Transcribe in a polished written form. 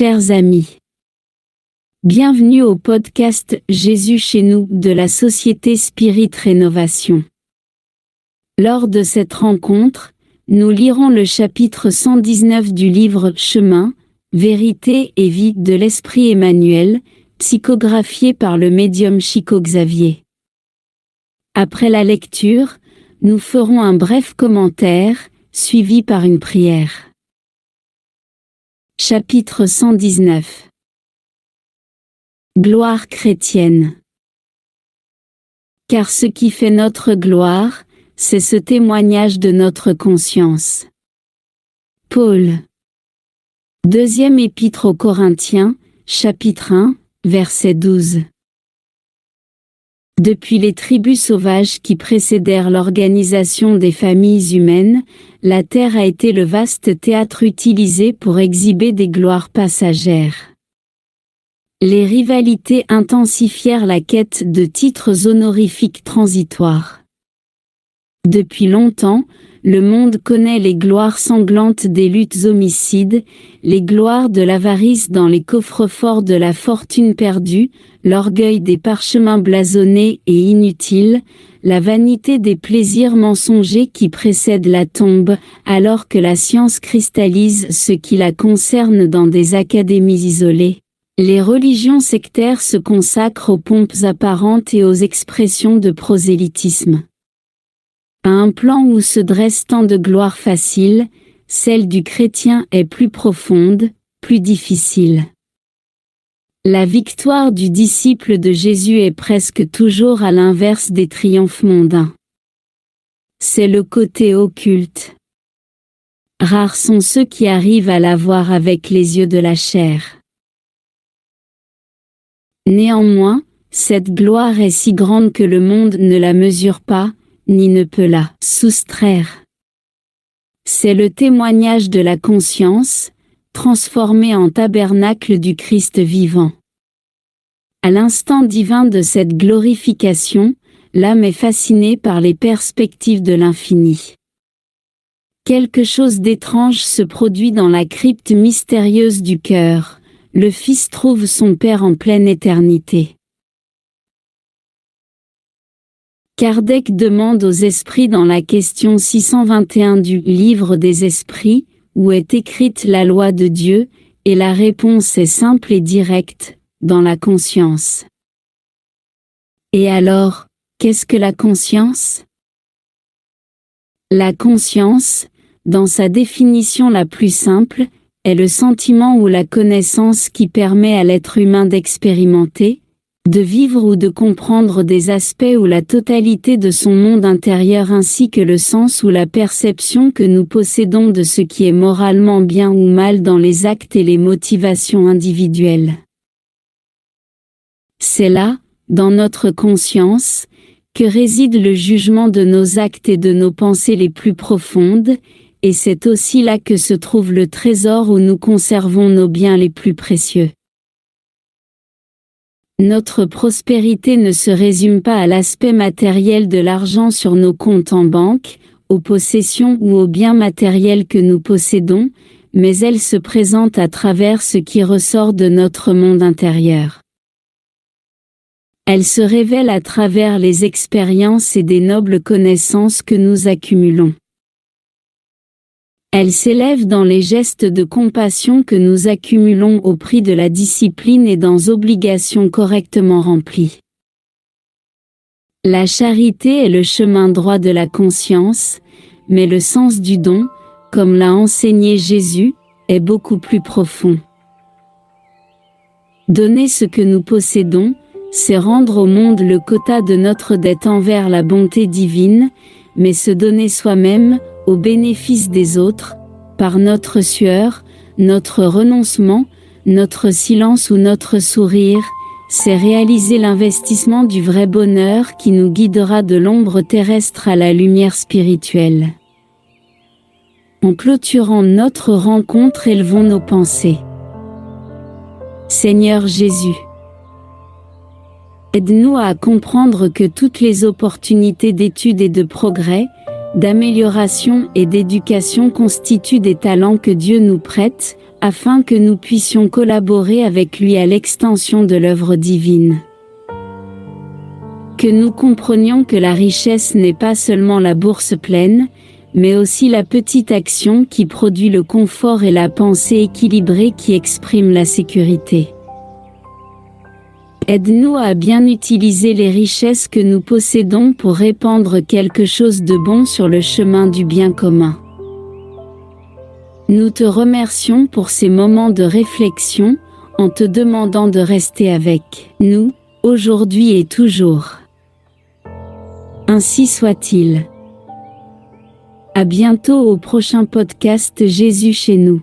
Chers amis, bienvenue au podcast Jésus chez nous de la Société Spirit Rénovation. Lors de cette rencontre, nous lirons le chapitre 119 du livre Chemin, Vérité et Vie de l'Esprit Emmanuel, psychographié par le médium Chico Xavier. Après la lecture, nous ferons un bref commentaire, suivi par une prière. Chapitre 119. Gloire chrétienne. Car ce qui fait notre gloire, c'est ce témoignage de notre conscience. Paul. Deuxième épître aux Corinthiens, chapitre 1, verset 12. Depuis les tribus sauvages qui précédèrent l'organisation des familles humaines, la terre a été le vaste théâtre utilisé pour exhiber des gloires passagères. Les rivalités intensifièrent la quête de titres honorifiques transitoires. Depuis longtemps, le monde connaît les gloires sanglantes des luttes homicides, les gloires de l'avarice dans les coffres-forts de la fortune perdue, l'orgueil des parchemins blasonnés et inutiles, la vanité des plaisirs mensongers qui précèdent la tombe, alors que la science cristallise ce qui la concerne dans des académies isolées. Les religions sectaires se consacrent aux pompes apparentes et aux expressions de prosélytisme. À un plan où se dresse tant de gloire facile, celle du chrétien est plus profonde, plus difficile. La victoire du disciple de Jésus est presque toujours à l'inverse des triomphes mondains. C'est le côté occulte. Rares sont ceux qui arrivent à la voir avec les yeux de la chair. Néanmoins, cette gloire est si grande que le monde ne la mesure pas, ni ne peut la soustraire. C'est le témoignage de la conscience, transformé en tabernacle du Christ vivant. À l'instant divin de cette glorification, l'âme est fascinée par les perspectives de l'infini. Quelque chose d'étrange se produit dans la crypte mystérieuse du cœur, le Fils trouve son Père en pleine éternité. Kardec demande aux esprits dans la question 621 du Livre des Esprits, où est écrite la loi de Dieu, et la réponse est simple et directe, dans la conscience. Et alors, qu'est-ce que la conscience ? La conscience, dans sa définition la plus simple, est le sentiment ou la connaissance qui permet à l'être humain d'expérimenter, de vivre ou de comprendre des aspects ou la totalité de son monde intérieur ainsi que le sens ou la perception que nous possédons de ce qui est moralement bien ou mal dans les actes et les motivations individuelles. C'est là, dans notre conscience, que réside le jugement de nos actes et de nos pensées les plus profondes, et c'est aussi là que se trouve le trésor où nous conservons nos biens les plus précieux. Notre prospérité ne se résume pas à l'aspect matériel de l'argent sur nos comptes en banque, aux possessions ou aux biens matériels que nous possédons, mais elle se présente à travers ce qui ressort de notre monde intérieur. Elle se révèle à travers les expériences et des nobles connaissances que nous accumulons. Elle s'élève dans les gestes de compassion que nous accumulons au prix de la discipline et dans obligations correctement remplies. La charité est le chemin droit de la conscience, mais le sens du don, comme l'a enseigné Jésus, est beaucoup plus profond. Donner ce que nous possédons, c'est rendre au monde le quota de notre dette envers la bonté divine, mais se donner soi-même, au bénéfice des autres, par notre sueur, notre renoncement, notre silence ou notre sourire, c'est réaliser l'investissement du vrai bonheur qui nous guidera de l'ombre terrestre à la lumière spirituelle. En clôturant notre rencontre, élevons nos pensées. Seigneur Jésus, aide-nous à comprendre que toutes les opportunités d'étude et de progrès, d'amélioration et d'éducation constituent des talents que Dieu nous prête, afin que nous puissions collaborer avec lui à l'extension de l'œuvre divine. Que nous comprenions que la richesse n'est pas seulement la bourse pleine, mais aussi la petite action qui produit le confort et la pensée équilibrée qui exprime la sécurité. Aide-nous à bien utiliser les richesses que nous possédons pour répandre quelque chose de bon sur le chemin du bien commun. Nous te remercions pour ces moments de réflexion, en te demandant de rester avec nous, aujourd'hui et toujours. Ainsi soit-il. À bientôt au prochain podcast Jésus chez nous.